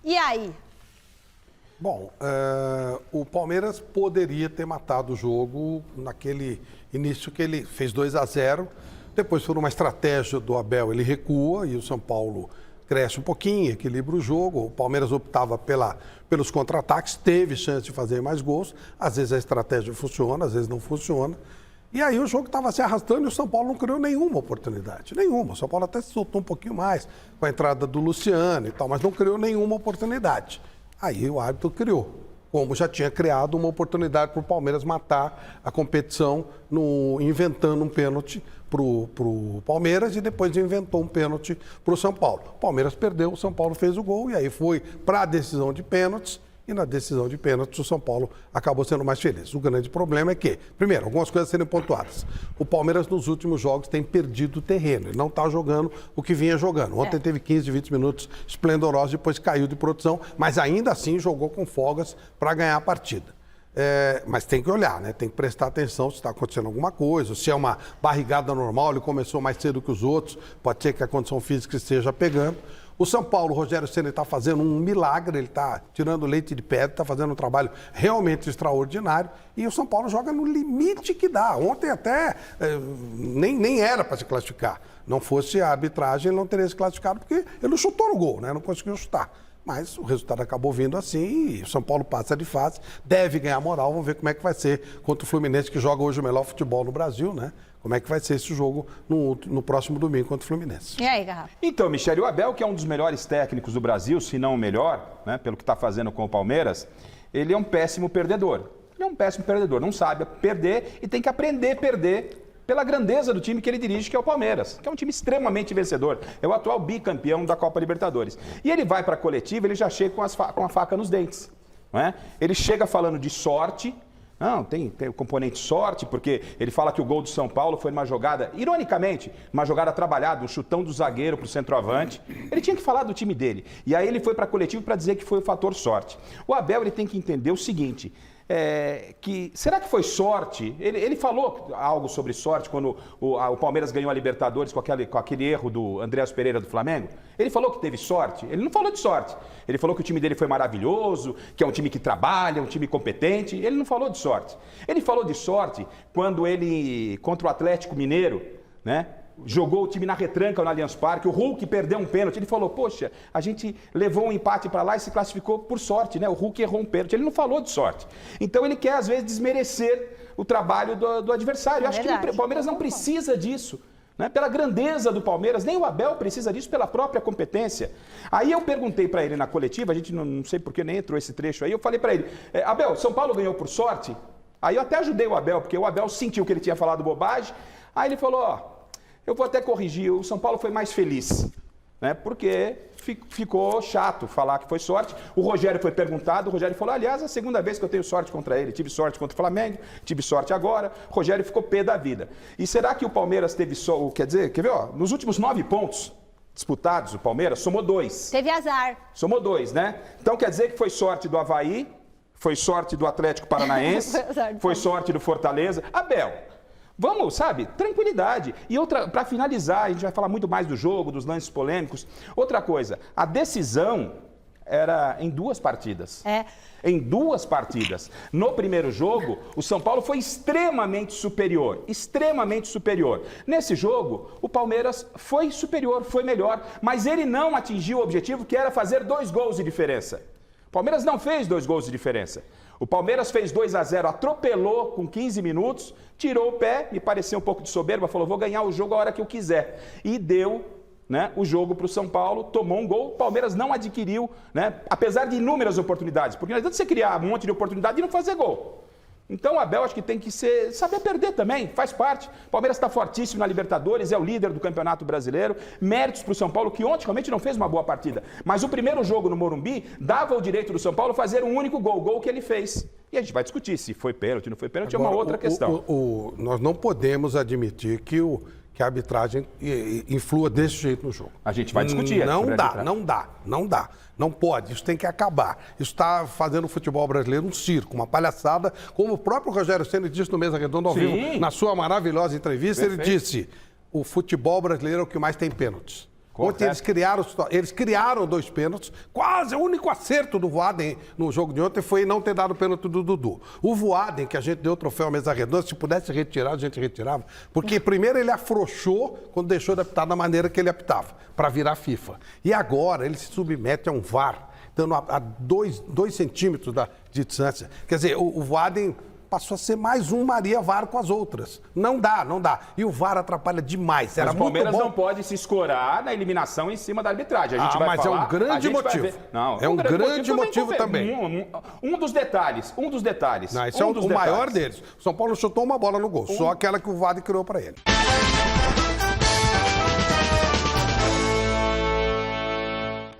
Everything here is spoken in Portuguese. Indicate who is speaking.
Speaker 1: E aí?
Speaker 2: Bom, o Palmeiras poderia ter matado o jogo naquele início que ele fez 2-0. Depois, por uma estratégia do Abel, ele recua e o São Paulo cresce um pouquinho, equilibra o jogo. O Palmeiras optava pelos contra-ataques, teve chance de fazer mais gols. Às vezes a estratégia funciona, às vezes não funciona. E aí o jogo estava se arrastando e o São Paulo não criou nenhuma oportunidade. Nenhuma. O São Paulo até se soltou um pouquinho mais com a entrada do Luciano e tal, mas não criou nenhuma oportunidade. Aí o árbitro criou, como já tinha criado uma oportunidade para o Palmeiras matar a competição inventando um pênalti para o Palmeiras e depois inventou um pênalti para o São Paulo. O Palmeiras perdeu, o São Paulo fez o gol e aí foi para a decisão de pênaltis. E na decisão de pênaltis, o São Paulo acabou sendo mais feliz. O grande problema é que, primeiro, algumas coisas serem pontuadas. O Palmeiras, nos últimos jogos, tem perdido terreno. Ele não está jogando o que vinha jogando. Ontem teve 15, 20 minutos esplendorosos, depois caiu de produção, mas ainda assim jogou com folgas para ganhar a partida. Mas tem que olhar, né? Tem que prestar atenção se está acontecendo alguma coisa, se é uma barrigada normal, ele começou mais cedo que os outros, pode ser que a condição física esteja pegando. O São Paulo, o Rogério Ceni está fazendo um milagre, ele está tirando leite de pedra, está fazendo um trabalho realmente extraordinário e o São Paulo joga no limite que dá. Ontem até nem era para se classificar. Não fosse a arbitragem, ele não teria se classificado porque ele não chutou no gol, né? Não conseguiu chutar. Mas o resultado acabou vindo assim e o São Paulo passa de fase, deve ganhar moral. Vamos ver como é que vai ser contra o Fluminense, que joga hoje o melhor futebol no Brasil, né? Como é que vai ser esse jogo no próximo domingo contra o Fluminense.
Speaker 1: E aí, Garrafa?
Speaker 3: Então, Michele, o Abel, que é um dos melhores técnicos do Brasil, se não o melhor, né, pelo que está fazendo com o Palmeiras, ele é um péssimo perdedor. Ele é um péssimo perdedor, não sabe perder e tem que aprender a perder pela grandeza do time que ele dirige, que é o Palmeiras, que é um time extremamente vencedor. É o atual bicampeão da Copa Libertadores. E ele vai para a coletiva, ele já chega com a faca nos dentes. Não é? Ele chega falando de sorte. Não, tem o componente sorte, porque ele fala que o gol do São Paulo foi numa jogada, ironicamente, uma jogada trabalhada, um chutão do zagueiro para o centroavante. Ele tinha que falar do time dele. E aí ele foi para a coletiva para dizer que foi o fator sorte. O Abel ele tem que entender o seguinte, será que foi sorte? Ele falou algo sobre sorte quando o Palmeiras ganhou a Libertadores com aquele erro do Andréas Pereira do Flamengo. Ele falou que teve sorte? Ele não falou de sorte. Ele falou que o time dele foi maravilhoso, que é um time que trabalha, um time competente. Ele não falou de sorte. Ele falou de sorte quando ele, contra o Atlético Mineiro, né? Jogou o time na retranca no Allianz Parque, o Hulk perdeu um pênalti, ele falou, poxa, a gente levou um empate para lá e se classificou por sorte, né? O Hulk errou um pênalti, ele não falou de sorte. Então ele quer, às vezes, desmerecer o trabalho do adversário. Eu acho que o Palmeiras não precisa disso, né? Pela grandeza do Palmeiras, nem o Abel precisa disso pela própria competência. Aí eu perguntei para ele na coletiva, a gente não sei por que nem entrou esse trecho aí, eu falei para ele, Abel, São Paulo ganhou por sorte? Aí eu até ajudei o Abel, porque o Abel sentiu que ele tinha falado bobagem, aí ele falou, ó, eu vou até corrigir, o São Paulo foi mais feliz, né? Porque ficou chato falar que foi sorte. O Rogério foi perguntado, o Rogério falou, aliás, é a segunda vez que eu tenho sorte contra ele. Tive sorte contra o Flamengo, tive sorte agora. O Rogério ficou pé da vida. E será que o Palmeiras teve só, quer ver, ó, nos últimos 9 pontos disputados, o Palmeiras somou 2.
Speaker 1: Teve azar.
Speaker 3: Somou 2, né? Então quer dizer que foi sorte do Avaí, foi sorte do Atlético Paranaense, foi sorte do Fortaleza. Abel, vamos, sabe, tranquilidade. E outra, para finalizar, a gente vai falar muito mais do jogo, dos lances polêmicos. Outra coisa, a decisão era em 2 partidas. Em 2 partidas. No primeiro jogo, o São Paulo foi extremamente superior. Extremamente superior. Nesse jogo, o Palmeiras foi superior, foi melhor, mas ele não atingiu o objetivo que era fazer 2 gols de diferença. O Palmeiras não fez 2 gols de diferença. O Palmeiras fez 2-0, atropelou com 15 minutos, tirou o pé, me pareceu um pouco de soberba, falou, vou ganhar o jogo a hora que eu quiser. E deu, né, o jogo para o São Paulo, tomou um gol, o Palmeiras não adquiriu, né, apesar de inúmeras oportunidades, porque não adianta você criar um monte de oportunidade e não fazer gol. Então o Abel acho que tem que saber perder também, faz parte. O Palmeiras está fortíssimo na Libertadores, é o líder do Campeonato Brasileiro. Méritos para o São Paulo, que ontem realmente não fez uma boa partida. Mas o primeiro jogo no Morumbi dava o direito do São Paulo fazer um único gol, o gol que ele fez. E a gente vai discutir se foi pênalti, não foi pênalti, agora, é uma outra questão.
Speaker 2: Nós não podemos admitir que a arbitragem influa desse jeito no jogo.
Speaker 3: A gente vai discutir.
Speaker 2: Não dá. Não pode. Isso tem que acabar. Isso está fazendo o futebol brasileiro um circo, uma palhaçada. Como o próprio Rogério Ceni disse no Mesa Redonda ao vivo, na sua maravilhosa entrevista, Perfeito. Ele disse, o futebol brasileiro é o que mais tem pênaltis. Ontem eles criaram 2 pênaltis. Quase o único acerto do Voaden no jogo de ontem foi não ter dado o pênalti do Dudu. O Voaden, que a gente deu o troféu à mesa redonda, se pudesse retirar, a gente retirava. Porque primeiro ele afrouxou quando deixou de apitar da maneira que ele apitava, para virar FIFA. E agora ele se submete a um VAR, dando a 2 centímetros de distância. Quer dizer, o Voaden passou a ser mais um Maria VAR com as outras. Não dá. E o VAR atrapalha demais. Era
Speaker 3: Mas o Palmeiras
Speaker 2: muito bom.
Speaker 3: não pode se escorar na eliminação em cima da arbitragem. A gente vai
Speaker 2: mas
Speaker 3: falar,
Speaker 2: é um grande motivo.
Speaker 3: Não,
Speaker 2: é um grande motivo também.
Speaker 3: Um dos detalhes.
Speaker 2: Não, esse é o maior deles. O São Paulo chutou uma bola no gol, só aquela que o Voaden criou para ele.